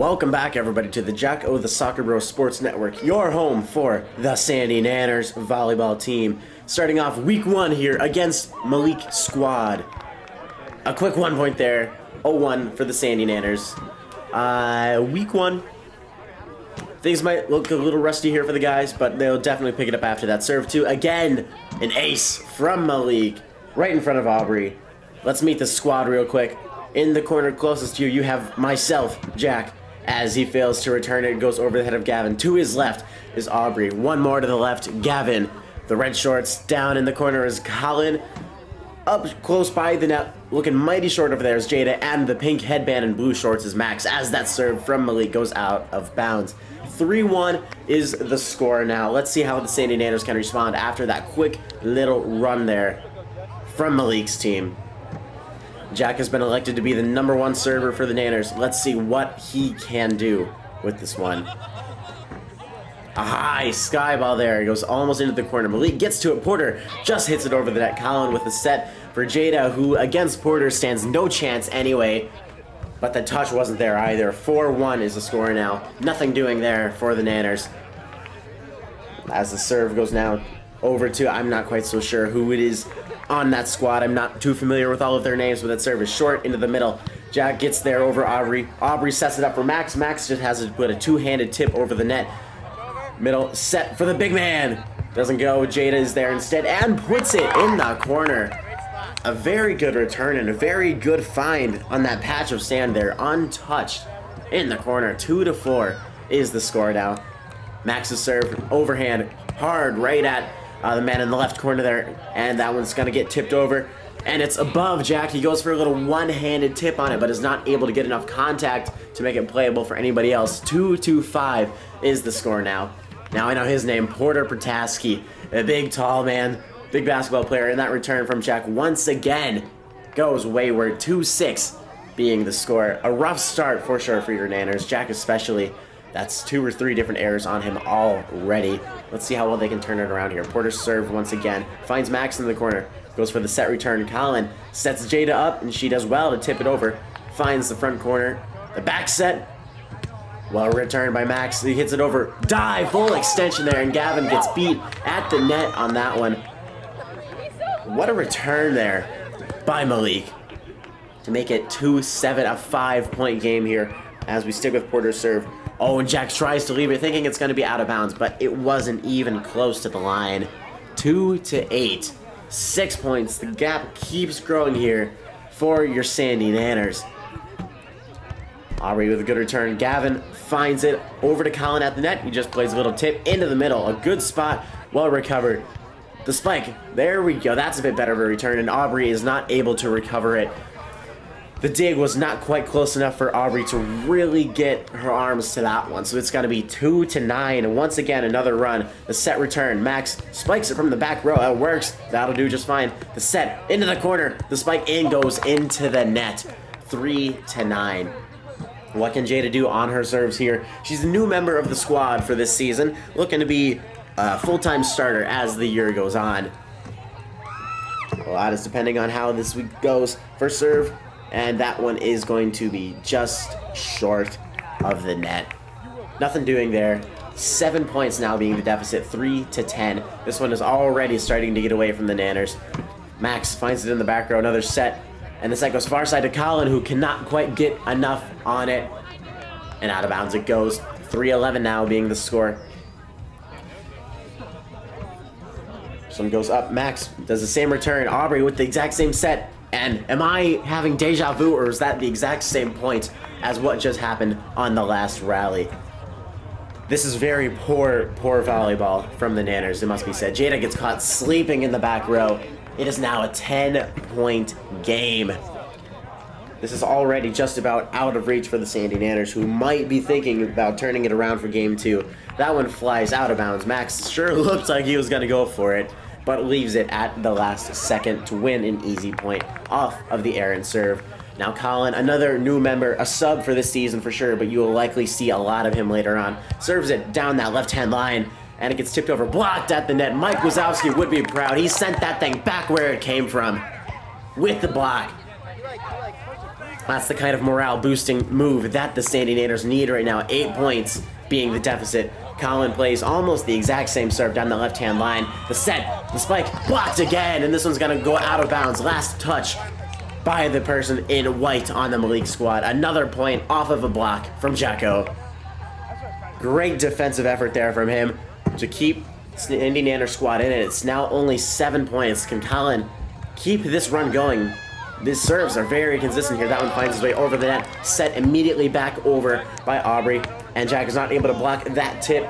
Welcome back, everybody, to the Jack O the Soccer Bro Sports Network, your home for the Sandy Nanners volleyball team. Starting off week 1 here against Malik squad. A quick 1 point there, 0-1 for the Sandy Nanners. Week 1, things might look a little rusty here for the guys, but they'll definitely pick it up after that. Serve 2, again, an ace from Malik, right in front of Aubrey. Let's meet the squad real quick. In the corner closest to you, you have myself, Jack. As he fails to return it, goes over the head of Gavin. To his left is Aubrey. One more to the left, Gavin. The red shorts. Down in the corner is Colin. Up close by the net, looking mighty short over there is Jada. And the pink headband and blue shorts is Max. As that serve from Malik goes out of bounds. 3-1 is the score now. Let's see how the Sandy Nanners can respond after that quick little run there from Malik's team. Jack has been elected to be the #1 server for the Nanners. Let's see what he can do with this one. A high sky ball there. It goes almost into the corner. Malik gets to it. Porter just hits it over the net. Colin with the set for Jada, who against Porter stands no chance anyway. But the touch wasn't there either. 4-1 is the score now. Nothing doing there for the Nanners. As the serve goes now over to, I'm not quite so sure who it is on that squad. I'm not too familiar with all of their names, but that serve is short into the middle. Jack gets there over Aubrey. Aubrey sets it up for Max. Max just has to put a two-handed tip over the net. Middle set for the big man. Doesn't go. Jada is there instead and puts it in the corner. A very good return and a very good find on that patch of sand there. Untouched in the corner. 2-4 is the score now. Max's serve overhand hard right at the man in the left corner there, and that one's gonna get tipped over, and it's above Jack. He goes for a little one-handed tip on it, but is not able to get enough contact to make it playable for anybody else. 2-5 is the score now. Now I know his name, Porter Protaski, a big, tall man, big basketball player, and that return from Jack once again goes wayward. 2-6 being the score. A rough start for sure for your Nanners, Jack especially. That's 2 or 3 different errors on him already. Let's see how well they can turn it around here. Porter serve once again. Finds Max in the corner. Goes for the set return. Colin sets Jada up, and she does well to tip it over. Finds the front corner. The back set. Well returned by Max. He hits it over. Dive. Full extension there, and Gavin gets beat at the net on that one. What a return there by Malik to make it 2-7, a 5-point game here as we stick with Porter's serve. Oh, and Jack tries to leave it, thinking it's going to be out of bounds, but it wasn't even close to the line. 2-8. 6 points. The gap keeps growing here for your Sandy Nanners. Aubrey with a good return. Gavin finds it over to Colin at the net. He just plays a little tip into the middle. A good spot. Well recovered. The spike. There we go. That's a bit better of a return, and Aubrey is not able to recover it. The dig was not quite close enough for Aubrey to really get her arms to that one. So it's got to be 2-9. And once again, another run. The set return. Max spikes it from the back row. It works. That'll do just fine. The set into the corner. The spike in goes into the net. 3-9. What can Jada do on her serves here? She's a new member of the squad for this season. Looking to be a full-time starter as the year goes on. Well, that is depending on how this week goes. First serve. And that one is going to be just short of the net. Nothing doing there. 7 points now being the deficit, 3-10. This one is already starting to get away from the Nanners. Max finds it in the back row, another set. And the set goes far side to Colin, who cannot quite get enough on it. And out of bounds it goes. 3-11 now being the score. This one goes up. Max does the same return. Aubrey with the exact same set. And am I having deja vu, or is that the exact same point as what just happened on the last rally? This is very poor volleyball from the Nanners, it must be said. Jada gets caught sleeping in the back row. It is now a 10-point game. This is already just about out of reach for the Sandy Nanners, who might be thinking about turning it around for game 2. That one flies out of bounds. Max sure looked like he was going to go for it, but leaves it at the last second to win an easy point off of the errant serve. Now Colin, another new member, a sub for this season for sure, but you will likely see a lot of him later on. Serves it down that left-hand line, and it gets tipped over, blocked at the net. Mike Wazowski would be proud. He sent that thing back where it came from with the block. That's the kind of morale-boosting move that the Sandy Nanners need right now. 8 points being the deficit. Colin plays almost the exact same serve down the left-hand line. The set, the spike, blocked again, and this one's gonna go out of bounds. Last touch by the person in white on the Malik squad. Another point off of a block from Jacko. Great defensive effort there from him to keep Sandy Nanners squad in it. It's now only 7 points. Can Colin keep this run going? These serves are very consistent here. That one finds his way over the net. Set immediately back over by Aubrey. And Jack is not able to block that tip.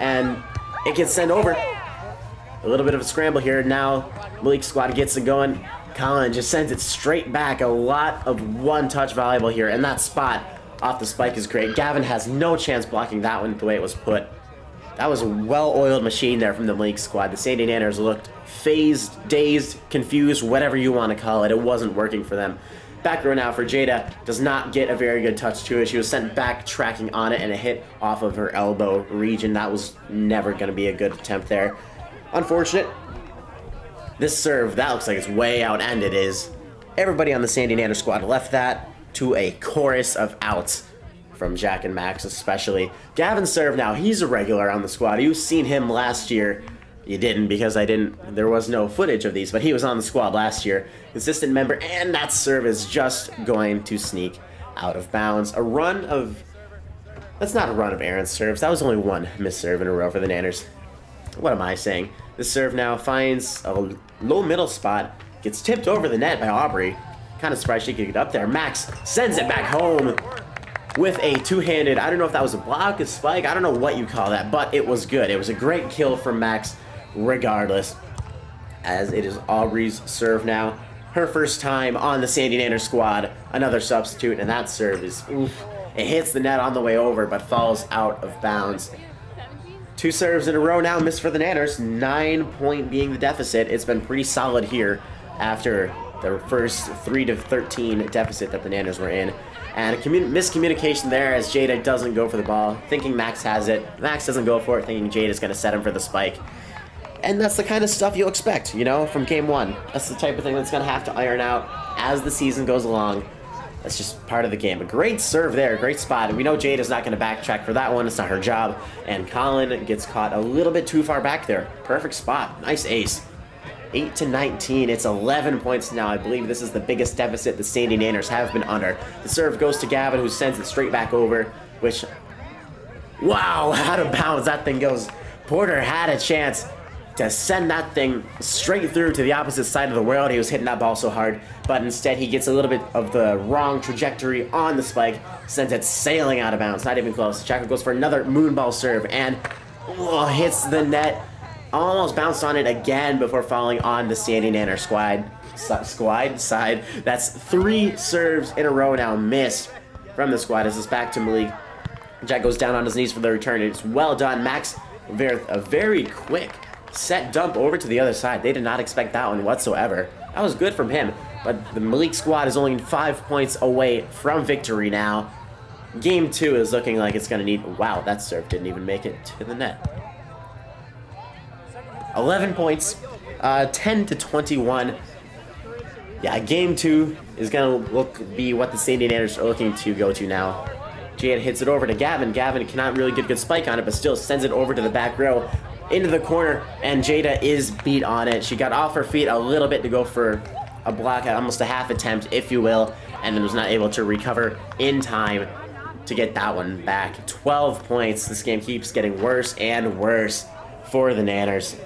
And it gets sent over. A little bit of a scramble here. Now Malik's squad gets it going. Colin just sends it straight back. A lot of one-touch volleyball here. And that spot off the spike is great. Gavin has no chance blocking that one the way it was put. That was a well-oiled machine there from the Malik squad. The Sandy Nanners looked phased, dazed, confused, whatever you want to call it. It wasn't working for them. Back row now for Jada. Does not get a very good touch to it. She was sent back tracking on it, and it hit off of her elbow region. That was never going to be a good attempt there. Unfortunate. This serve, that looks like it's way out, and it is. Everybody on the Sandy Nanners squad left that to a chorus of outs from Jack and Max especially. Gavin's serve now, he's a regular on the squad. You've seen him last year. You didn't because there was no footage of these, but he was on the squad last year. Consistent member, and that serve is just going to sneak out of bounds. That's not a run of errant serves. That was only one missed serve in a row for the Nanners. What am I saying? This serve now finds a low middle spot, gets tipped over the net by Aubrey. Kind of surprised she could get up there. Max sends it back home with a two-handed, I don't know if that was a block, a spike, I don't know what you call that, but it was good. It was a great kill from Max regardless, as it is Aubrey's serve now. Her first time on the Sandy Nanners squad, another substitute, and that serve is, oof, it hits the net on the way over, but falls out of bounds. 2 serves in a row now missed for the Nanners, 9 point being the deficit. It's been pretty solid here after the first 3-13 deficit that the Nanners were in. And a miscommunication there as Jada doesn't go for the ball, thinking Max has it. Max doesn't go for it, thinking Jada's going to set him for the spike. And that's the kind of stuff you'll expect, you know, from game 1. That's the type of thing that's going to have to iron out as the season goes along. That's just part of the game. A great serve there, great spot. And we know Jada's not going to backtrack for that one. It's not her job. And Colin gets caught a little bit too far back there. Perfect spot. Nice ace. 8-19. It's 11 points now. I believe this is the biggest deficit the Sandy Nanners have been under. The serve goes to Gavin, who sends it straight back over, which, wow, out of bounds that thing goes. Porter had a chance to send that thing straight through to the opposite side of the world. He was hitting that ball so hard, but instead he gets a little bit of the wrong trajectory on the spike, sends it sailing out of bounds, not even close. Chaka goes for another moonball serve and hits the net. Almost bounced on it again before falling on the Sandy Nanners squad side. That's 3 serves in a row now missed from the squad as it's back to Malik. Jack goes down on his knees for the return. It's well done. Max, a very quick set dump over to the other side. They did not expect that one whatsoever. That was good from him, but the Malik squad is only 5 points away from victory now. Game 2 is looking like it's going to need... Wow, that serve didn't even make it to the net. 11 points, 10-21. Yeah, game 2 is going to be what the Sandy Nanners are looking to go to now. Jada hits it over to Gavin. Gavin cannot really get a good spike on it, but still sends it over to the back row, into the corner, and Jada is beat on it. She got off her feet a little bit to go for a block, almost a half attempt, if you will, and then was not able to recover in time to get that one back. 12 points. This game keeps getting worse and worse for the Nanners.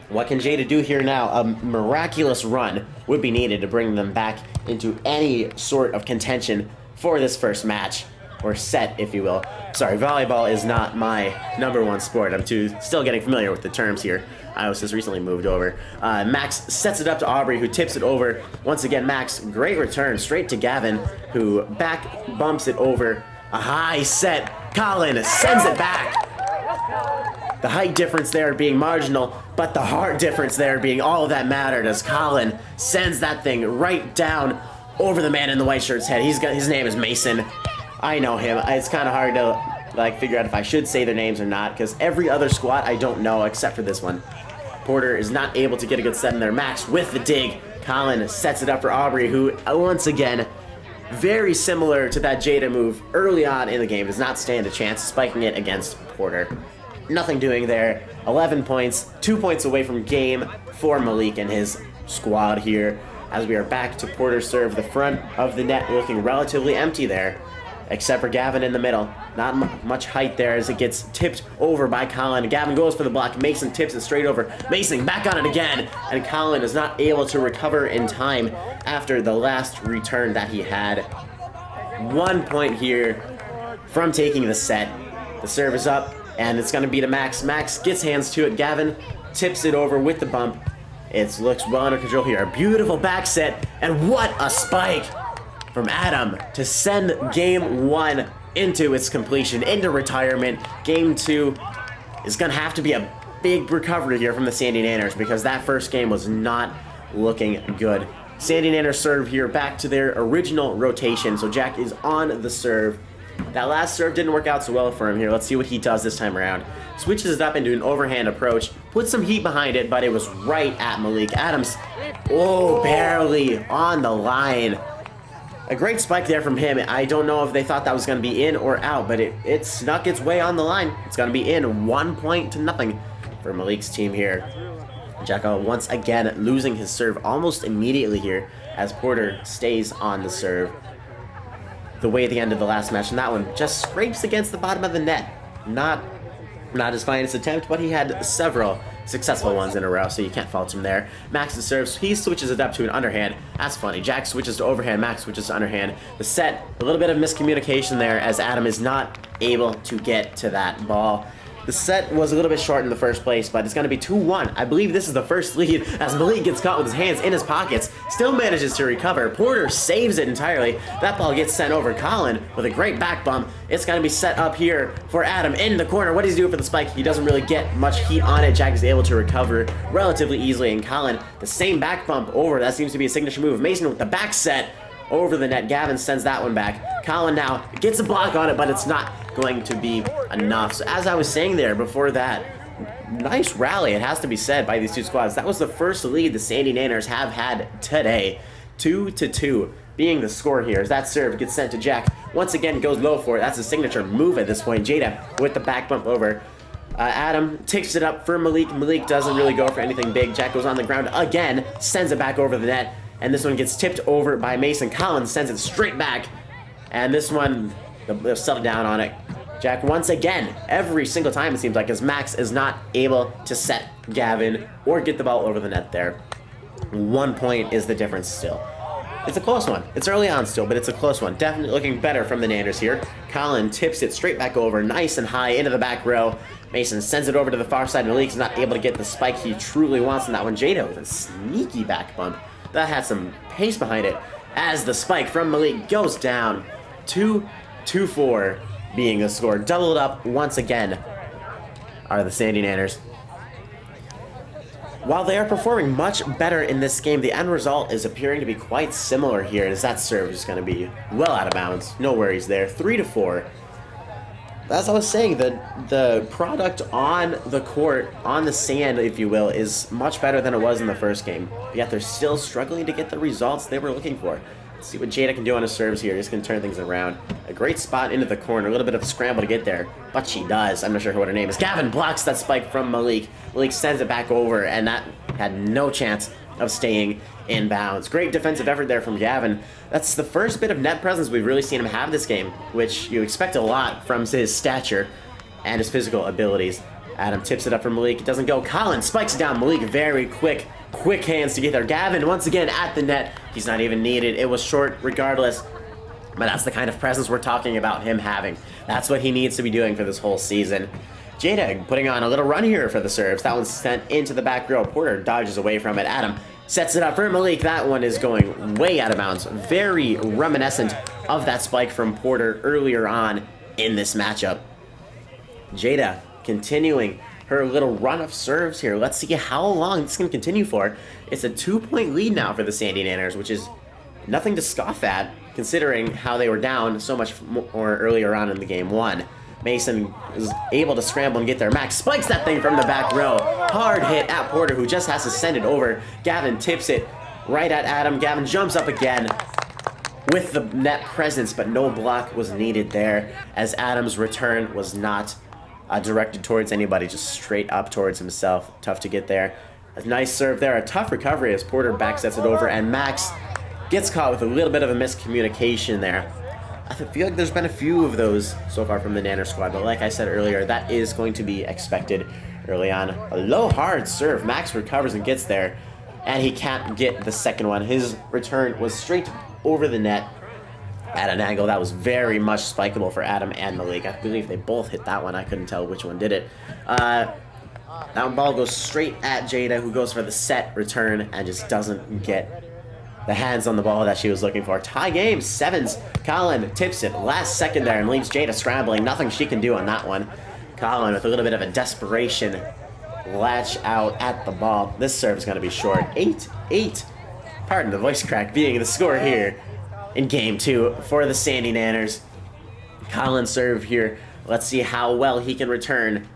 What can Jada do here now? A miraculous run would be needed to bring them back into any sort of contention for this first match, or set, if you will. Sorry, volleyball is not my #1 sport. I'm still getting familiar with the terms here. I was just recently moved over. Max sets it up to Aubrey, who tips it over. Once again, Max, great return, straight to Gavin, who back bumps it over. A high set. Colin sends it back. The height difference there being marginal, but the heart difference there being all that mattered as Colin sends that thing right down over the man in the white shirt's head. His name is Mason. I know him. It's kind of hard to figure out if I should say their names or not, because every other squad I don't know except for this one. Porter is not able to get a good set in there. Max with the dig. Colin sets it up for Aubrey, who once again very similar to that Jada move early on in the game. Does not stand a chance, spiking it against Porter. Nothing doing there. 11 points, 2 points away from game for Malik and his squad here, as we are back to Porter's serve. The front of the net looking relatively empty there, except for Gavin in the middle. Not much height there as it gets tipped over by Colin. Gavin goes for the block. Mason tips it straight over. Mason back on it again, and Colin is not able to recover in time after the last return that he had. 1 point here from taking the set. The serve is up, and it's going to be to Max. Max gets hands to it. Gavin tips it over with the bump. It looks well under control here. A beautiful back set, and what a spike from Adam to send game 1 into its completion, into retirement. Game 2 is going to have to be a big recovery here from the Sandy Nanners, because that first game was not looking good. Sandy Nanners serve here back to their original rotation, so Jack is on the serve. That last serve didn't work out so well for him here. Let's see what he does this time around. Switches it up into an overhand approach, puts some heat behind it, but it was right at Malik. Adams, oh, barely on the line. A great spike there from him. I don't know if they thought that was going to be in or out, but it snuck its way on the line. It's going to be in, 1 point to nothing for Malik's team here. Jacko once again losing his serve almost immediately here as Porter stays on the serve. The way at the end of the last match, and that one just scrapes against the bottom of the net. Not his finest attempt, but he had several successful ones in a row, so you can't fault him there. Max serves, he switches it up to an underhand. That's funny. Jack switches to overhand, Max switches to underhand. The set, a little bit of miscommunication there as Adam is not able to get to that ball. The set was a little bit short in the first place, but it's going to be 2-1. I believe this is the first lead as Malik gets caught with his hands in his pockets. Still manages to recover. Porter saves it entirely. That ball gets sent over. Colin with a great back bump. It's going to be set up here for Adam in the corner. What does he do for the spike? He doesn't really get much heat on it. Jack is able to recover relatively easily. And Colin, the same back bump over. That seems to be a signature move. Mason with the back set over the net. Gavin sends that one back. Colin now gets a block on it, but it's not going to be enough. So as I was saying there before that, nice rally, it has to be said, by these two squads. That was the first lead the Sandy Nanners have had today. 2-2 being the score here as that serve gets sent to Jack. Once again, goes low for it. That's a signature move at this point. Jada with the back bump over. Adam takes it up for Malik. Malik doesn't really go for anything big. Jack goes on the ground again, sends it back over the net. And this one gets tipped over by Mason. Collins sends it straight back. And this one, they'll settle down on it. Jack once again, every single time it seems like, as Max is not able to set Gavin or get the ball over the net there. 1 point is the difference still. It's a close one. It's early on still, but it's a close one. Definitely looking better from the Nanners here. Colin tips it straight back over, nice and high into the back row. Mason sends it over to the far side. Malik's not able to get the spike he truly wants in that one. Jada with a sneaky back bump. That had some pace behind it as the spike from Malik goes down. 2-4 being the score. Doubled up once again are the Sandy Nanners. While they are performing much better in this game, the end result is appearing to be quite similar here, as that serve is going to be well out of bounds. No worries there. 3-4. As I was saying, the product on the court, on the sand, if you will, is much better than it was in the first game. Yet they're still struggling to get the results they were looking for. Let's see what Jada can do on his serves here. He's going to turn things around. A great spot into the corner. A little bit of a scramble to get there, but she does. I'm not sure what her name is. Gavin blocks that spike from Malik. Malik sends it back over, and that had no chance of staying in bounds. Great defensive effort there from Gavin. That's the first bit of net presence we've really seen him have this game, which you expect a lot from his stature and his physical abilities. Adam tips it up for Malik. It doesn't go. Colin spikes it down. Malik very quick hands to get there. Gavin once again at the net. He's not even needed. It was short regardless, but that's the kind of presence we're talking about him having. That's what he needs to be doing for this whole season. Jada putting on a little run here for the serves. That one's sent into the back row. Porter dodges away from it. Adam sets it up for Malik. That one is going way out of bounds. Very reminiscent of that spike from Porter earlier on in this matchup. Jada continuing her little run of serves here. Let's see how long this is going to continue for. It's a 2-point lead now for the Sandy Nanners, which is nothing to scoff at, considering how they were down so much more earlier on in the game one. Mason is able to scramble and get there. Max spikes that thing from the back row. Hard hit at Porter, who just has to send it over. Gavin tips it right at Adam. Gavin jumps up again. with the net presence, but no block was needed there, as Adam's return was not directed towards anybody, just straight up towards himself. Tough to get there. A nice serve there, a tough recovery as Porter backsets it over, and Max gets caught with a little bit of a miscommunication there. I feel like there's been a few of those so far from the Nanners squad, but like I said earlier, that is going to be expected early on. A low, hard serve. Max recovers and gets there, and he can't get the second one. His return was straight over the net at an angle that was very much spikeable for Adam and Malik. I believe they both hit that one. I couldn't tell which one did it. That ball goes straight at Jada, who goes for the set return and just doesn't get the hands on the ball that she was looking for. Tie game, sevens. Colin tips it last second there and leaves Jada scrambling. Nothing she can do on that one. Colin with a little bit of a desperation latch out at the ball. This serve is going to be short. 8-8. Pardon the voice crack, being the score here in game 2 for the Sandy Nanners. Colin serve here. Let's see how well he can return.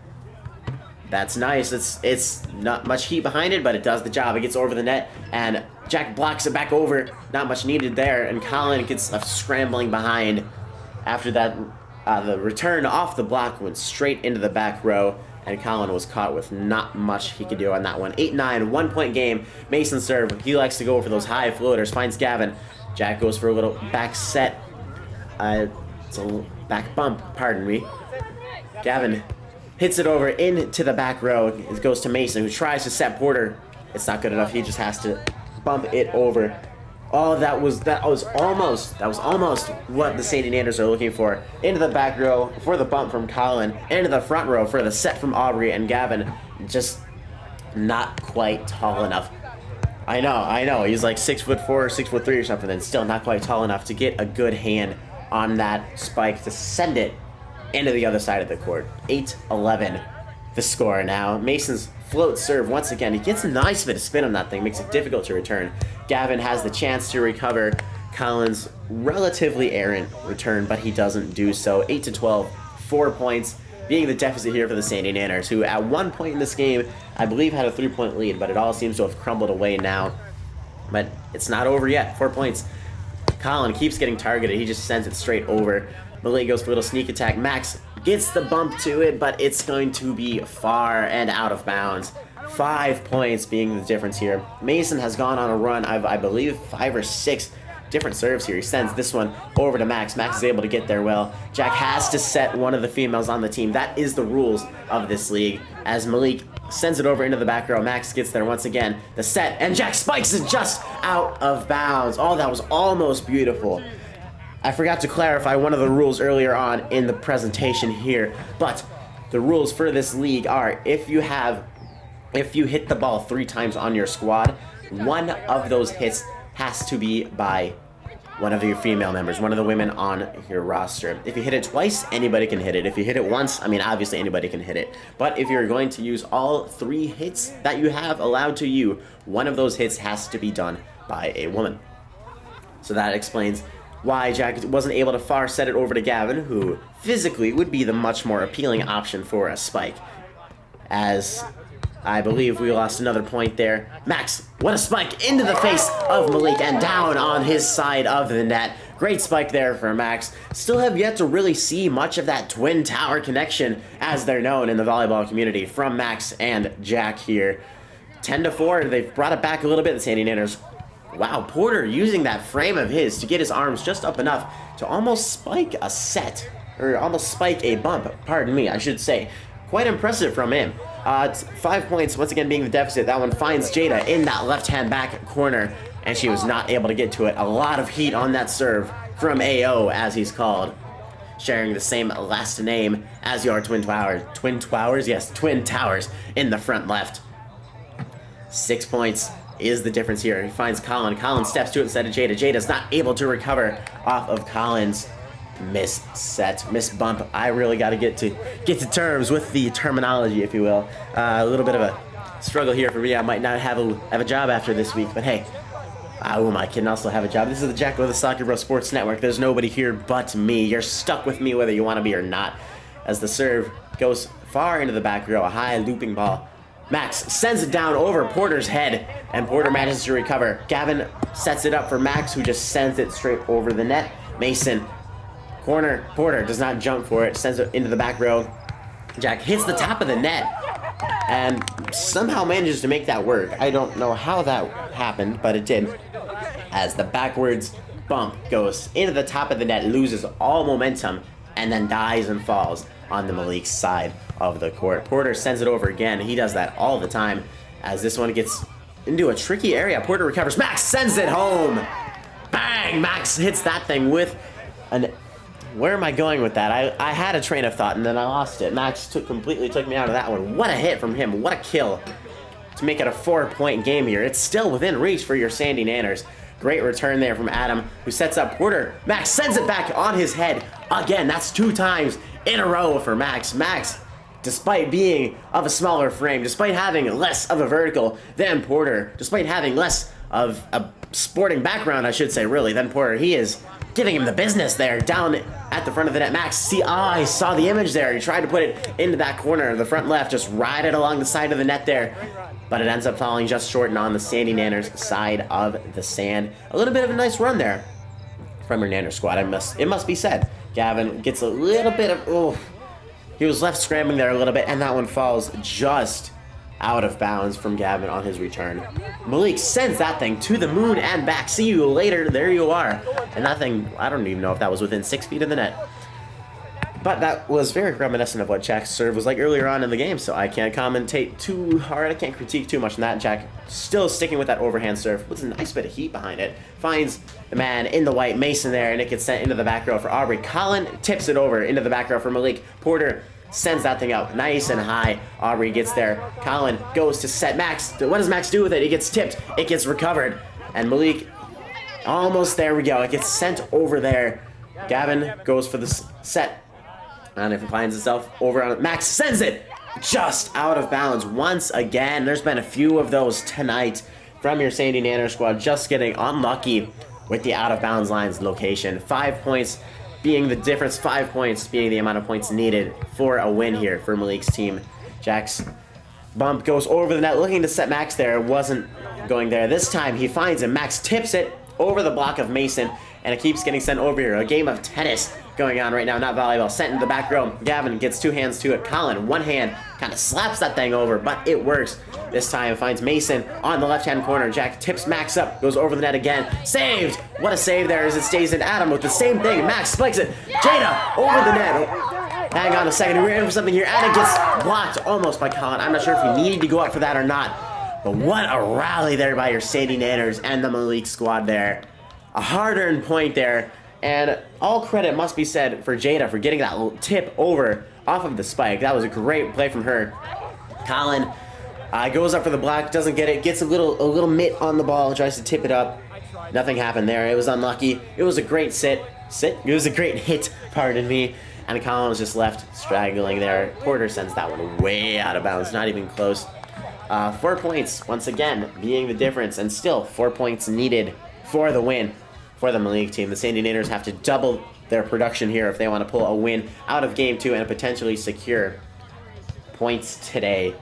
That's nice. It's not much heat behind it, but it does the job. It gets over the net, and Jack blocks it back over. Not much needed there, and Colin gets left scrambling behind. After that, the return off the block went straight into the back row, and Colin was caught with not much he could do on that one. 8-9, 1 point game. Mason serve. He likes to go for those high floaters. Finds Gavin. Jack goes for a little back set. It's a back bump, pardon me. Gavin hits it over into the back row. It goes to Mason, who tries to set Porter. It's not good enough. He just has to bump it over. Oh, that was almost what the Sandy Nanners are looking for. Into the back row for the bump from Colin. Into the front row for the set from Aubrey, and Gavin just not quite tall enough. I know. He's like 6'4", 6'3" or something, and still not quite tall enough to get a good hand on that spike to send it into the other side of the court. 8-11 the score now. Mason's float serve once again. He gets a nice bit of spin on that thing, makes it difficult to return. Gavin has the chance to recover Colin's relatively errant return, but he doesn't do so. 8-12, 4 points, being the deficit here for the Sandy Nanners, who at one point in this game, I believe had a 3-point lead, but it all seems to have crumbled away now. But it's not over yet. 4 points. Colin keeps getting targeted. He just sends it straight over. Malik goes for a little sneak attack. Max gets the bump to it, but it's going to be far and out of bounds. 5 points being the difference here. Mason has gone on a run, I believe 5 or 6 different serves here. He sends this one over to Max. Max is able to get there well. Jack has to set one of the females on the team. That is the rules of this league. As Malik sends it over into the back row, Max gets there once again. The set, and Jack spikes it just out of bounds. Oh, that was almost beautiful. I forgot to clarify one of the rules earlier on in the presentation here, but the rules for this league are if you hit the ball 3 times on your squad, one of those hits has to be by one of your female members, one of the women on your roster. If you hit it twice, anybody can hit it. If you hit it once, I mean, obviously anybody can hit it. But if you're going to use all 3 hits that you have allowed to you, one of those hits has to be done by a woman. So that explains why Jack wasn't able to far set it over to Gavin, who physically would be the much more appealing option for a spike. As I believe we lost another point there. Max, what a spike into the face of Malik and down on his side of the net. Great spike there for Max. Still have yet to really see much of that twin tower connection, as they're known in the volleyball community, from Max and Jack here. 10-4, they've brought it back a little bit, the Sandy Nanners. Wow, Porter using that frame of his to get his arms just up enough to almost spike a set, or almost spike a bump, pardon me, I should say. Quite impressive from him. 5 points, once again being the deficit. That one finds Jada in that left-hand back corner, and she was not able to get to it. A lot of heat on that serve from AO, as he's called, sharing the same last name as your Twin Towers. Twin Towers? Yes, Twin Towers in the front left. 6 points is the difference here. He finds Colin. Colin steps to it instead of Jada. Jada's not able to recover off of Colin's miss set, miss bump. I really got to get to terms with the terminology, if you will. A little bit of a struggle here for me. I might not have a job after this week, but hey, who am I kidding? Also have a job. This is the Jack with the Soccer Bro Sports Network. There's nobody here but me. You're stuck with me whether you want to be or not. As the serve goes far into the back row, a high looping ball Max sends it down over Porter's head, and Porter manages to recover. Gavin sets it up for Max, who just sends it straight over the net. Mason, corner, Porter does not jump for it, sends it into the back row. Jack hits the top of the net, and somehow manages to make that work. I don't know how that happened, but it did. As the backwards bump goes into the top of the net, loses all momentum, and then dies and falls on the Malik's side of the court. Porter sends it over again. He does that all the time. As this one gets into a tricky area, Porter recovers. Max sends it home. Bang! Max hits that thing with an... Where am I going with that? I had a train of thought and then I lost it. Max completely took me out of that one. What a hit from him. What a kill to make it a 4-point game here. It's still within reach for your Sandy Nanners. Great return there from Adam, who sets up Porter. Max sends it back on his head. Again, that's 2 times in a row for Max. Max, despite being of a smaller frame, despite having less of a vertical than Porter, despite having less of a sporting background, I should say, really, than Porter, he is giving him the business there, down at the front of the net. Max, see, I saw the image there. He tried to put it into that corner, the front left, just ride it along the side of the net there. But it ends up falling just short and on the Sandy Nanners side of the sand. A little bit of a nice run there from your Nanners squad, it must be said. Gavin gets a little bit of, he was left scrambling there a little bit, and that one falls just out of bounds from Gavin on his return. Malik sends that thing to the moon and back. See you later. There you are. And that thing, I don't even know if that was within 6 feet of the net. But that was very reminiscent of what Jack's serve was like earlier on in the game, so I can't commentate too hard. I can't critique too much on that. Jack still sticking with that overhand serve with a nice bit of heat behind it. Finds the man in the white, Mason there, and it gets sent into the back row for Aubrey. Colin tips it over into the back row for Malik. Porter sends that thing out nice and high. Aubrey gets there. Colin goes to set Max. What does Max do with it? He gets tipped. It gets recovered. And Malik, almost there we go. It gets sent over there. Gavin goes for the set. And if it finds itself over on it, Max sends it just out of bounds once again. There's been a few of those tonight from your Sandy Nanners squad, just getting unlucky with the out of bounds lines location. 5 points being the difference, 5 points being the amount of points needed for a win here for Malik's team. Jack's bump goes over the net, looking to set Max there. It wasn't going there. This time he finds him. Max tips it over the block of Mason, and it keeps getting sent over here. A game of tennis going on right now, not volleyball. Sent into the back row. Gavin gets 2 hands to it. Colin, 1 hand, kind of slaps that thing over, but it works. This time finds Mason on the left-hand corner. Jack tips Max up, goes over the net again. Saved! What a save there as it stays in. Adam with the same thing. Max spikes it. Jada over the net. Hang on a second. We're in for something here. And it gets blocked almost by Colin. I'm not sure if he needed to go up for that or not. But what a rally there by your Sandy Nanners and the Malik squad there. A hard-earned point there. And all credit must be said for Jada for getting that little tip over off of the spike. That was a great play from her. Colin goes up for the block, doesn't get it, gets a little mitt on the ball, tries to tip it up. Nothing happened there. It was unlucky. It was a great sit. It was a great hit, pardon me. And Colin was just left straggling there. Porter sends that one way out of bounds, not even close. 4 points, once again, being the difference, and still 4 points needed for the win for the Malik team. The Sandy Nanners have to double their production here if they want to pull a win out of Game 2 and potentially secure points today.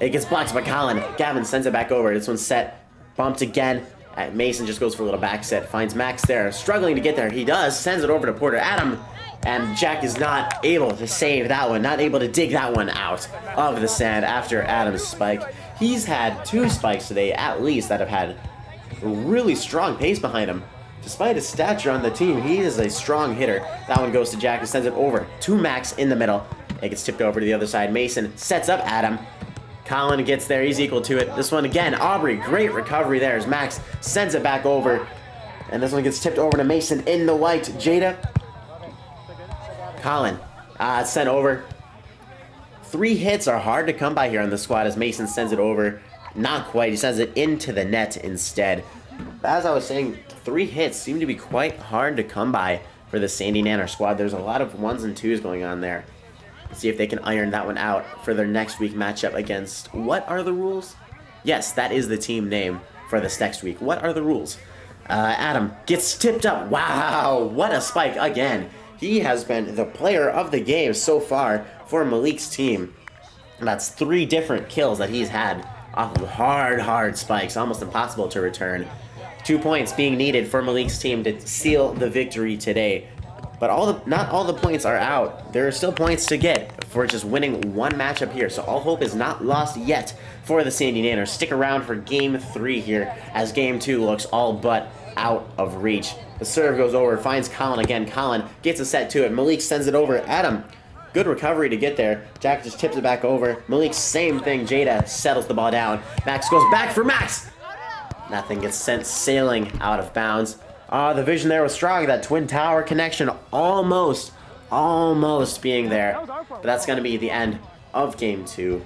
It gets blocked by Colin. Gavin sends it back over. This one's set. Bumped again. Mason just goes for a little back set. Finds Max there. Struggling to get there. He does. Sends it over to Porter. Adam. And Jack is not able to save that one. Not able to dig that one out of the sand after Adam's spike. He's had 2 spikes today, at least, that have had a really strong pace behind him. Despite his stature on the team, he is a strong hitter. That one goes to Jack, who sends it over to Max in the middle. It gets tipped over to the other side. Mason sets up Adam. Colin gets there. He's equal to it. This one again. Aubrey, great recovery there as Max sends it back over. And this one gets tipped over to Mason in the white. Jada. Colin. It's sent over. 3 hits are hard to come by here on the squad as Mason sends it over. Not quite. He sends it into the net instead. As I was saying, 3 hits seem to be quite hard to come by for the Sandy Nanners squad. There's a lot of 1s and 2s going on there. See if they can iron that one out for their next week matchup against... What are the rules? Yes, that is the team name for this next week. What are the rules? Adam gets tipped up. Wow, what a spike again. He has been the player of the game so far for Malik's team. That's 3 different kills that he's had off of hard spikes, almost impossible to return. 2 points being needed for Malik's team to seal the victory today. But not all the points are out. There are still points to get for just winning one matchup here. So all hope is not lost yet for the Sandy Nanners. Stick around for Game 3 here as Game 2 looks all but out of reach. The serve goes over, finds Colin again. Colin gets a set to it. Malik sends it over. Adam, good recovery to get there. Jack just tips it back over. Malik, same thing. Jada settles the ball down. Max goes back for Max. Nothing gets sent sailing out of bounds. The vision there was strong. That twin tower connection almost being there. But that's going to be the end of Game 2.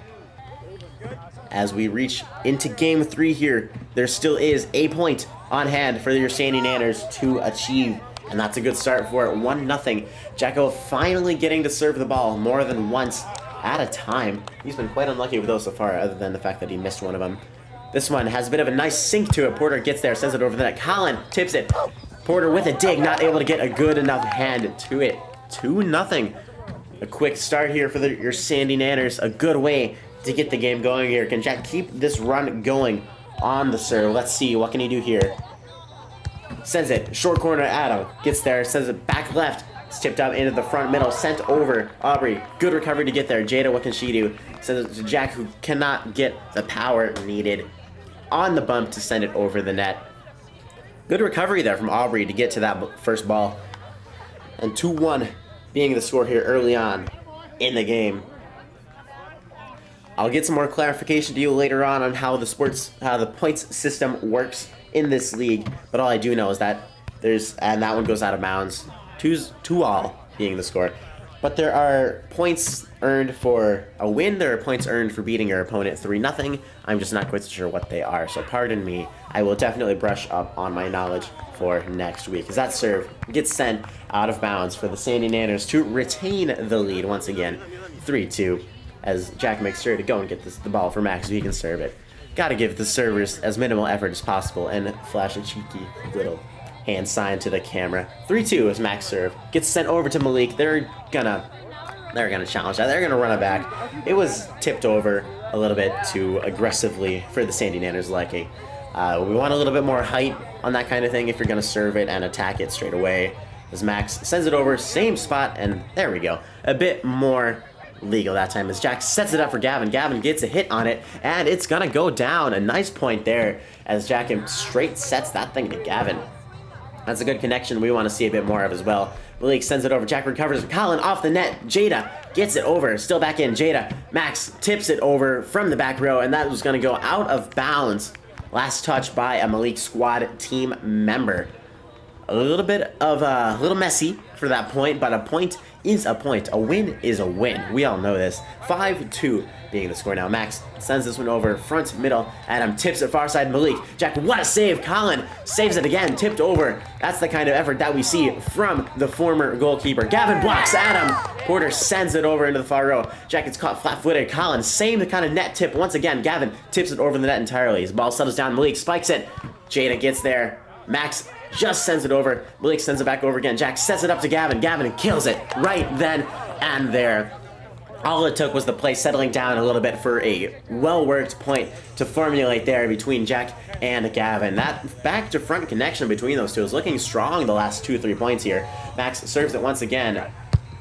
As we reach into Game 3 here, there still is a point on hand for your Sandy Nanners to achieve. And that's a good start for it. 1-0. Jacko finally getting to serve the ball more than once at a time. He's been quite unlucky with those so far, other than the fact that he missed one of them. This one has a bit of a nice sink to it. Porter gets there, sends it over the net. Colin tips it. Porter with a dig, not able to get a good enough hand to it. 2-0. A quick start here for your Sandy Nanners. A good way to get the game going here. Can Jack keep this run going on the serve? Let's see, what can he do here? Sends it, short corner, Adam. Gets there, sends it back left. It's tipped up into the front middle, sent over. Aubrey, good recovery to get there. Jada, what can she do? Sends it to Jack, who cannot get the power needed on the bump to send it over the net. Good recovery there from Aubrey to get to that first ball. And 2-1 being the score here early on in the game. I'll get some more clarification to you later on how the points system works in this league. But all I do know is that and that one goes out of bounds. 2-all being the score. But there are points earned for a win. There are points earned for beating your opponent 3-0. I'm just not quite sure what they are. So pardon me. I will definitely brush up on my knowledge for next week. As that serve gets sent out of bounds for the Sandy Nanners to retain the lead once again. 3-2. As Jack makes sure to go and get the ball for Max so he can serve it. Gotta give the servers as minimal effort as possible and flash a cheeky little hand sign to the camera. 3-2 as Max serve. Gets sent over to Malik. They're gonna challenge that. They're gonna run it back. It was tipped over a little bit too aggressively for the Sandy Nanners liking. We want a little bit more height on that kind of thing if you're gonna serve it and attack it straight away. As Max sends it over, same spot, and there we go. A bit more legal that time as Jack sets it up for Gavin. Gavin gets a hit on it, and it's gonna go down. A nice point there as Jack straight sets that thing to Gavin. That's a good connection we want to see a bit more of as well. Malik sends it over. Jack recovers. Colin off the net. Jada gets it over. Still back in. Jada. Max tips it over from the back row, and that was going to go out of bounds. Last touch by a Malik squad team member. A little messy for that point, but a point is a point. A win is a win. We all know this. 5-2 being the score now. Max sends this one over front middle. Adam tips it far side. Malik. Jack, what a save. Colin saves it again. Tipped over. That's the kind of effort that we see from the former goalkeeper. Gavin blocks Adam. Porter sends it over into the far row. Jack gets caught flat-footed. Colin, same kind of net tip once again. Gavin tips it over the net entirely. His ball settles down. Malik spikes it. Jada gets there. Max just sends it over. Malik sends it back over again. Jack sets it up to Gavin. Gavin kills it right then and there. All it took was the play settling down a little bit for a well-worked point to formulate there between Jack and Gavin. That back-to-front connection between those two is looking strong the last 2-3 points here. Max serves it once again.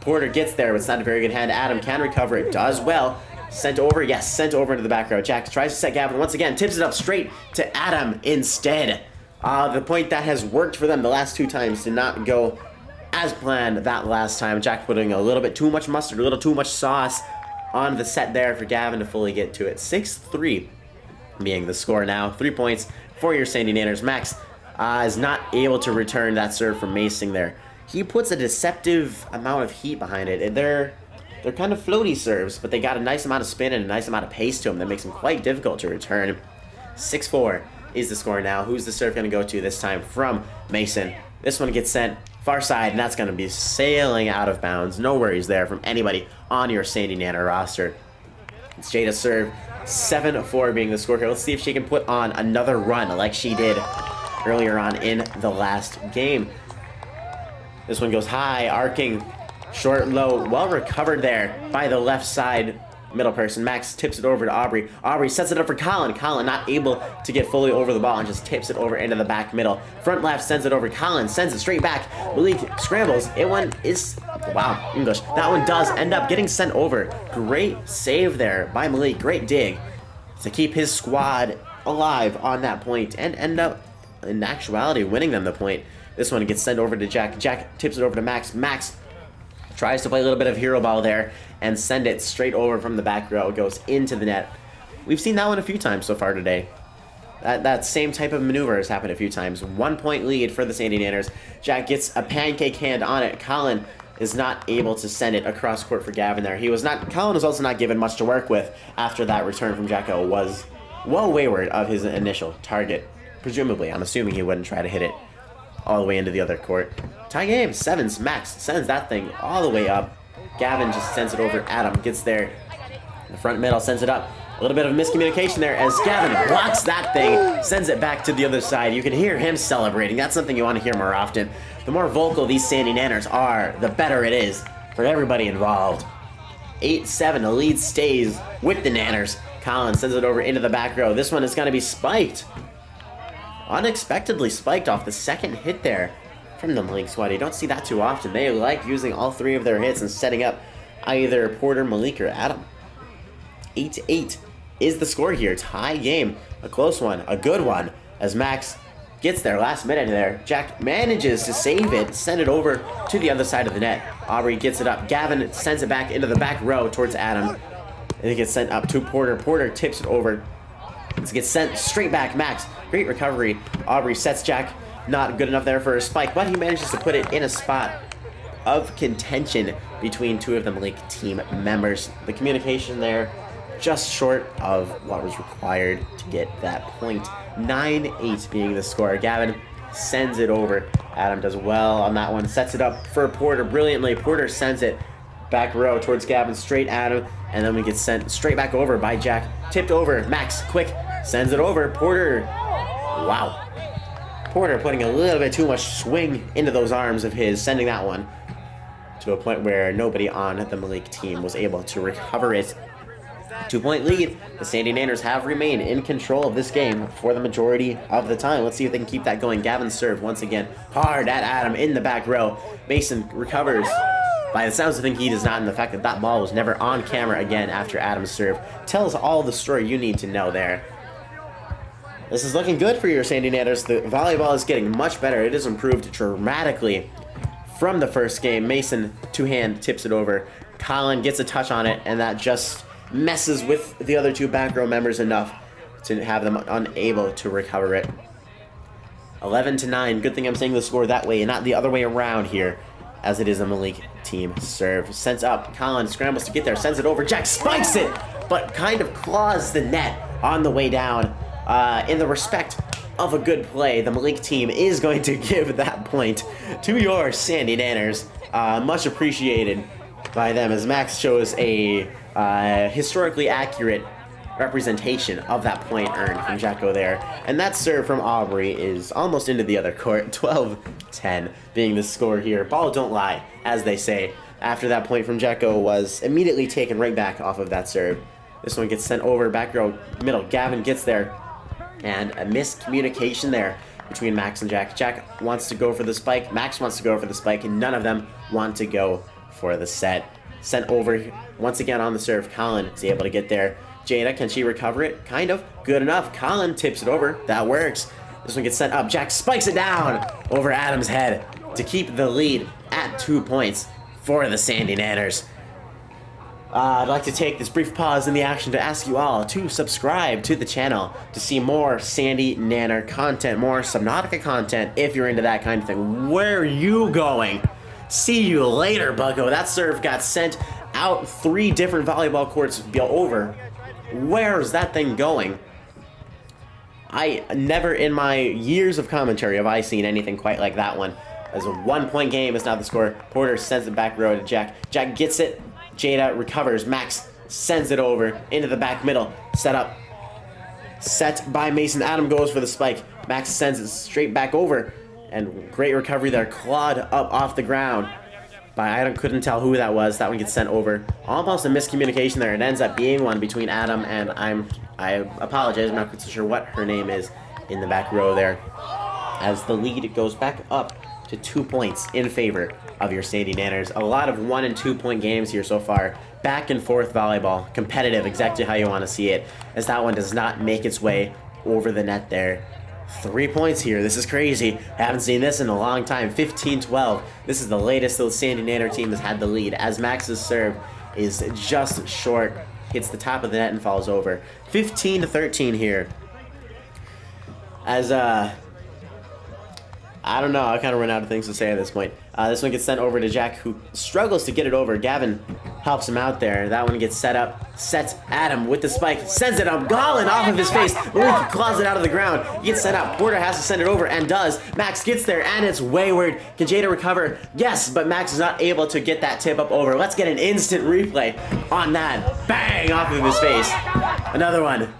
Porter gets there, but it's not a very good hand. Adam can recover it. Does well. Sent over. Yes, sent over into the back row. Jack tries to set Gavin once again. Tips it up straight to Adam instead. The point that has worked for them the last 2 times did not go as planned that last time. Jack putting a little bit too much mustard, a little too much sauce on the set there for Gavin to fully get to it. 6-3 being the score now. 3 points for your Sandy Nanners. Max is not able to return that serve from Macing there. He puts a deceptive amount of heat behind it. They're kind of floaty serves, but they got a nice amount of spin and a nice amount of pace to them that makes them quite difficult to return. 6-4 is the score now. Who's the serve going to go to this time from Mason? This one gets sent far side, and that's going to be sailing out of bounds. No worries there from anybody on your Sandy Nanner roster. It's Jada's serve. 7-4 being the score here. Let's see if she can put on another run like she did earlier on in the last game. This one goes high, arcing, short, low, well recovered there by the left side middle person. Max tips it over to Aubrey. Aubrey sets it up for Colin. Colin not able to get fully over the ball and just tips it over into the back middle. Front left sends it over. Colin sends it straight back. Malik scrambles. Wow, English. That one does end up getting sent over. Great save there by Malik. Great dig to keep his squad alive on that point and end up, in actuality, winning them the point. This one gets sent over to Jack. Jack tips it over to Max. Max tries to play a little bit of hero ball there and send it straight over from the back row. It goes into the net. We've seen that one a few times so far today. That same type of maneuver has happened a few times. 1 point lead for the Sandy Nanners. Jack gets a pancake hand on it. Colin is not able to send it across court for Gavin there. Colin was also not given much to work with after that return from Jacko was well wayward of his initial target. Presumably, I'm assuming he wouldn't try to hit it all the way into the other court. Tie game, sevens. Max sends that thing all the way up. Gavin just sends it over. Adam gets there. The front middle sends it up. A little bit of miscommunication there as Gavin blocks that thing, sends it back to the other side. You can hear him celebrating. That's something you want to hear more often. The more vocal these Sandy Nanners are, the better it is for everybody involved. 8-7, the lead stays with the Nanners. Colin sends it over into the back row. This one is going to be spiked. Unexpectedly spiked off the second hit there from the Malik squad. You don't see that too often. They like using all three of their hits and setting up either Porter, Malik, or Adam. 8-8 is the score here. Tie game. A close one. A good one. As Max gets there last minute there. Jack manages to save it. Send it over to the other side of the net. Aubrey gets it up. Gavin sends it back into the back row towards Adam. And it gets sent up to Porter. Porter tips it over. It gets sent straight back. Max. Great recovery. Aubrey sets Jack. Not good enough there for a spike, but he manages to put it in a spot of contention between two of the Malik team members. The communication there just short of what was required to get that point. 9-8 being the score. Gavin sends it over. Adam does well on that one. Sets it up for Porter brilliantly. Porter sends it back row towards Gavin, straight at him, and then we get sent straight back over by Jack. Tipped over. Max, quick, sends it over. Porter, wow. Porter putting a little bit too much swing into those arms of his, sending that one to a point where nobody on the Malik team was able to recover it. 2 point lead. The Sandy Nanners have remained in control of this game for the majority of the time. Let's see if they can keep that going. Gavin serve once again hard at Adam in the back row. Mason recovers. By the sounds of things, he does not, and the fact that that ball was never on camera again after Adam's serve tells all the story you need to know there. This is looking good for your Sandy Nanners. The volleyball is getting much better. It has improved dramatically from the first game. Mason, two-hand, tips it over. Colin gets a touch on it, and that just messes with the other two back row members enough to have them unable to recover it. 11-9. Good thing I'm saying the score that way and not the other way around here, as it is a Malik team serve. Sends up. Colin scrambles to get there. Sends it over. Jack spikes it, but kind of claws the net on the way down. In the respect of a good play, the Malik team is going to give that point to your Sandy Nanners. Much appreciated by them, as Max shows a historically accurate representation of that point earned from Jacko there. And that serve from Aubrey is almost into the other court. 12-10 being the score here. Ball don't lie, as they say. After that point from Jacko was immediately taken right back off of that serve. This one gets sent over, back row, middle. Gavin gets there. And a miscommunication there between Max and Jack. Jack wants to go for the spike. Max wants to go for the spike, and none of them want to go for the set. Sent over once again on the serve. Colin is able to get there. Jada, can she recover it? Kind of. Good enough. Colin tips it over. That works. This one gets sent up. Jack spikes it down over Adam's head to keep the lead at 2 points for the Sandy Nanners. I'd like to take this brief pause in the action to ask you all to subscribe to the channel to see more Sandy Nanner content, more Subnautica content, if you're into that kind of thing. Where are you going? See you later, bucko. That serve got sent out 3 different volleyball courts over. Where's that thing going? I never in my years of commentary have I seen anything quite like that one. As a 1 point game is now the score. Porter sends it back row to Jack. Jack gets it. Jada recovers. Max sends it over into the back middle. Set up. Set by Mason. Adam goes for the spike. Max sends it straight back over. And great recovery there. Clawed up off the ground but I couldn't tell who that was. That one gets sent over. Almost a miscommunication there. It ends up being one between Adam and I apologize, I'm not quite so sure what her name is in the back row there. As the lead goes back up to 2 points in favor of your Sandy Nanners. A lot of 1 and 2 point games here so far. Back and forth volleyball. Competitive, exactly how you want to see it. As that one does not make its way over the net there. 3 points here. This is crazy. Haven't seen this in a long time. 15-12. This is the latest the Sandy Nanner team has had the lead. As Max's serve is just short. Hits the top of the net and falls over. 15-13 here. As, I don't know. I kind of run out of things to say at this point. This one gets sent over to Jack, who struggles to get it over. Gavin helps him out there. That one gets set up. Sets Adam with the spike. Sends it up. Gollin off of his face. Malik claws it out of the ground. He gets set up. Porter has to send it over and does. Max gets there and it's wayward. Can Jada recover? Yes, but Max is not able to get that tip up over. Let's get an instant replay on that. Bang! Off of his face. Another one.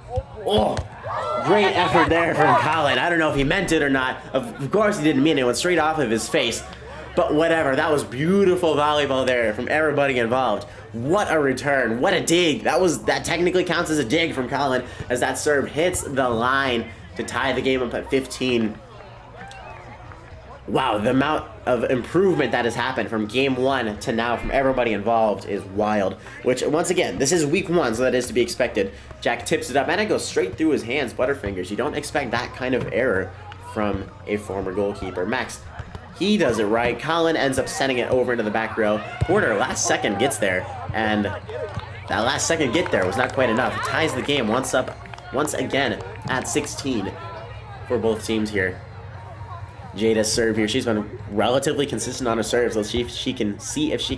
Oh! Great effort there from Colin. I don't know if he meant it or not. Of course he didn't mean it. It went straight off of his face. But whatever. That was beautiful volleyball there from everybody involved. What a return. What a dig. That technically counts as a dig from Colin as that serve hits the line to tie the game up at 15. Wow, the amount of improvement that has happened from game 1 to now from everybody involved is wild. Which, once again, this is week 1, so that is to be expected. Jack tips it up, and it goes straight through his hands, Butterfingers. You don't expect that kind of error from a former goalkeeper. Max, he does it right. Colin ends up sending it over into the back row. Porter, last second, gets there, and that last second get there was not quite enough. It ties the game once again at 16 for both teams here. Jada's serve here. She's been relatively consistent on her serves. Let's see if she can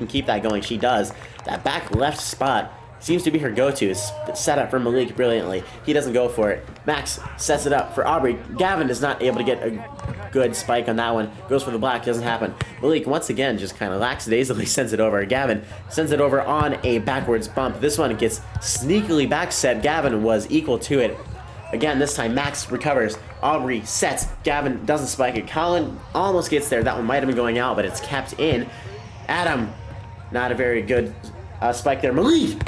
keep that going. She does. That back left spot seems to be her go-to. It's set up for Malik brilliantly. He doesn't go for it. Max sets it up for Aubrey. Gavin is not able to get a good spike on that one. Goes for the block. Doesn't happen. Malik, once again, just kind of lackadaisically sends it over. Gavin sends it over on a backwards bump. This one gets sneakily back set. Gavin was equal to it. Again, this time Max recovers. Aubrey sets. Gavin doesn't spike it. Colin almost gets there. That one might have been going out, but it's kept in. Adam, not a very good spike there. Malik,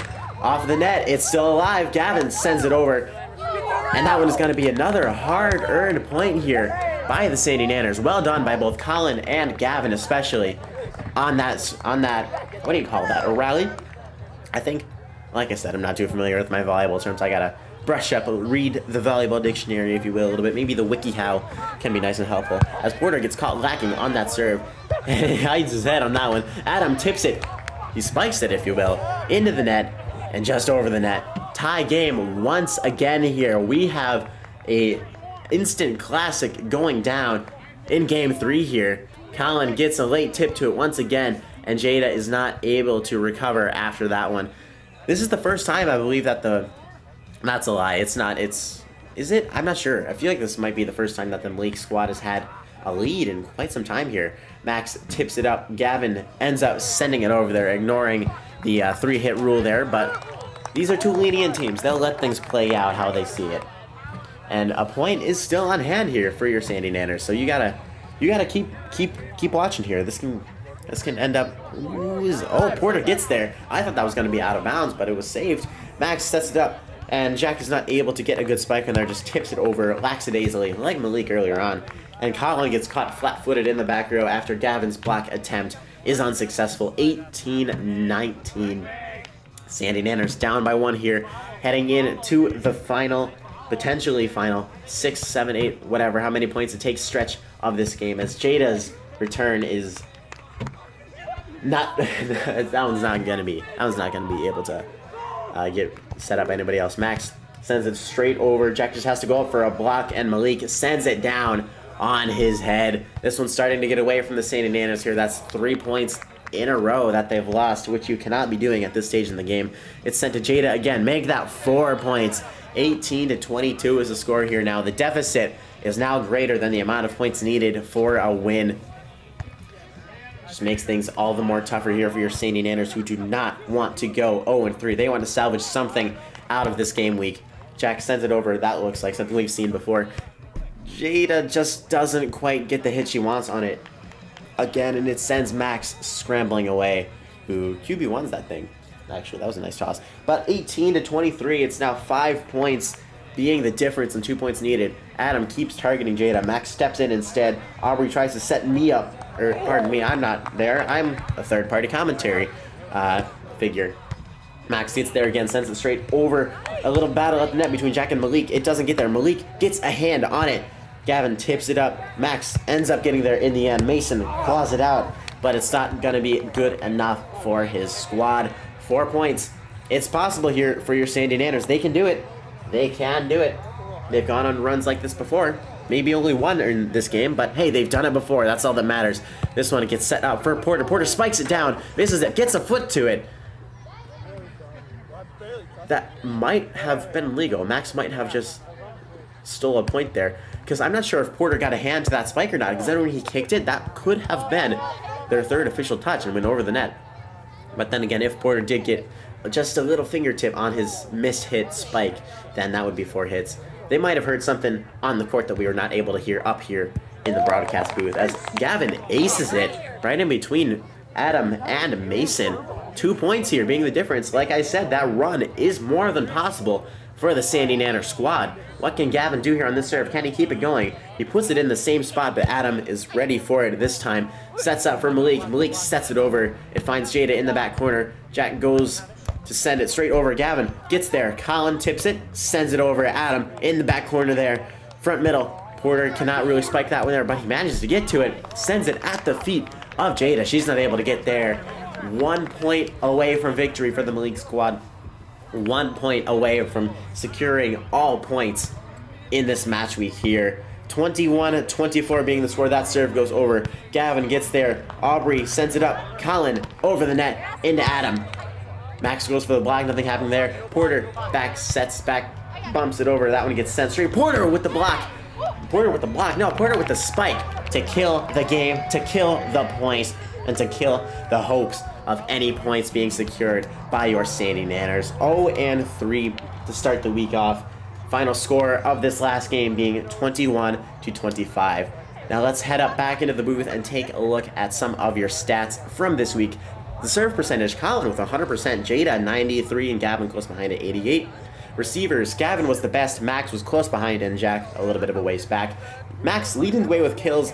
off the net. It's still alive. Gavin sends it over. And that one is going to be another hard-earned point here by the Sandy Nanners. Well done by both Colin and Gavin, especially on that, what do you call that, a rally? I think, like I said, I'm not too familiar with my volleyball terms. I gotta brush up, read the volleyball dictionary, if you will, a little bit. Maybe the WikiHow can be nice and helpful. As Porter gets caught lacking on that serve, and he hides his head on that one. Adam tips it. He spikes it, if you will, into the net and just over the net. Tie game once again here. We have a instant classic going down in game 3 here. Colin gets a late tip to it once again, and Jada is not able to recover after that one. This is the first time, I believe, that that's a lie. It's not. Is it? I'm not sure. I feel like this might be the first time that the Malik squad has had a lead in quite some time here. Max tips it up. Gavin ends up sending it over there, ignoring the 3-hit rule there. But these are two lenient teams. They'll let things play out how they see it. And a point is still on hand here for your Sandy Nanners. So you gotta keep watching here. This can end up. Oh, Porter gets there. I thought that was gonna be out of bounds, but it was saved. Max sets it up. And Jack is not able to get a good spike in there, just tips it over lackadaisically, like Malik earlier on. And Colin gets caught flat-footed in the back row after Gavin's block attempt is unsuccessful. 18-19. Sandy Nanners down by 1 here, heading in to the final, potentially final, 6, 7, 8, whatever, how many points it takes stretch of this game, as Jada's return is not, that one's not going to be able to get set up anybody else. Max sends it straight over. Jack just has to go up for a block, and Malik sends it down on his head. This one's starting to get away from the Sandy Nanners here. That's 3 points in a row that they've lost, which you cannot be doing at this stage in the game. It's sent to Jada again. Make that 4 points. 18-22 is the score here now. The deficit is now greater than the amount of points needed for a win. Just makes things all the more tougher here for your Sandy Nanners, who do not want to go 0-3. They want to salvage something out of this game week. Jack sends it over. That looks like something we've seen before. Jada just doesn't quite get the hit she wants on it. again, and it sends Max scrambling away, who QB1's that thing. Actually, that was a nice toss. But 18 to 23, it's now 5 points being the difference and 2 points needed. Adam keeps targeting Jada. Max steps in instead. Aubrey tries to set me up. Or, pardon me, I'm not there. I'm a third-party commentary figure. Max gets there again, sends it straight over. A little battle at the net between Jack and Malik. It doesn't get there. Malik gets a hand on it. Gavin tips it up. Max ends up getting there in the end. Mason claws it out, but it's not going to be good enough for his squad. 4 points. It's possible here for your Sandy Nanners. They can do it. They can do it. They've gone on runs like this before. Maybe only one in this game, but hey, they've done it before. That's all that matters. This one gets set up for Porter. Porter spikes it down, misses it, gets a foot to it. That might have been legal. Max might have just stole a point there, because I'm not sure if Porter got a hand to that spike or not, because then when he kicked it, that could have been their third official touch and went over the net. But then again, if Porter did get just a little fingertip on his mishit spike, then that would be 4 hits. They might have heard something on the court that we were not able to hear up here in the broadcast booth, as Gavin aces it right in between Adam and Mason. 2 points here being the difference. Like I said, that run is more than possible for the Sandy Nanners squad. What can Gavin do here on this serve? Can he keep it going? He puts it in the same spot, but Adam is ready for it this time. Sets up for Malik. Malik sets it over. It finds Jada in the back corner. Jack goes to send it straight over. Gavin gets there. Colin tips it, sends it over. Adam in the back corner there. Front middle. Porter cannot really spike that one there, but he manages to get to it. Sends it at the feet of Jada. She's not able to get there. 1 point away from victory for the Malik squad. 1 point away from securing all points in this match week here. 21-24 being the score. That serve goes over. Gavin gets there. Aubrey sends it up. Colin over the net into Adam. Max goes for the block. Nothing happened there. Porter sets back, bumps it over. That one gets sent straight. Porter with the block. Porter with the block. No, Porter with the spike to kill the game, to kill the points, and to kill the hopes of any points being secured by your Sandy Nanners. 0-3 to start the week off. Final score of this last game being 21-25. Now let's head up back into the booth and take a look at some of your stats from this week. The serve percentage, Colin with 100%, Jada 93, and Gavin close behind at 88. Receivers, Gavin was the best, Max was close behind, and Jack a little bit of a ways back. Max leading the way with kills,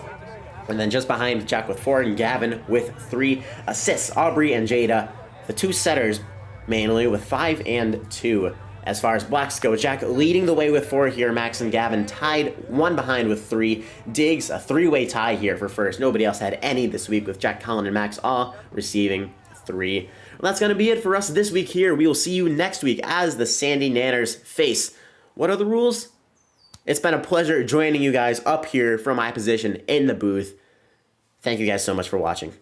and then just behind Jack with 4, and Gavin with 3 assists. Aubrey and Jada, the 2 setters, mainly with 5 and 2. As far as blocks go, Jack leading the way with 4 here. Max and Gavin tied, 1 behind with 3. Diggs, a 3-way tie here for first. Nobody else had any this week, with Jack, Colin, and Max all receiving 3. Well, that's going to be it for us this week here. We will see you next week as the Sandy Nanners face. What are the rules? It's been a pleasure joining you guys up here from my position in the booth. Thank you guys so much for watching.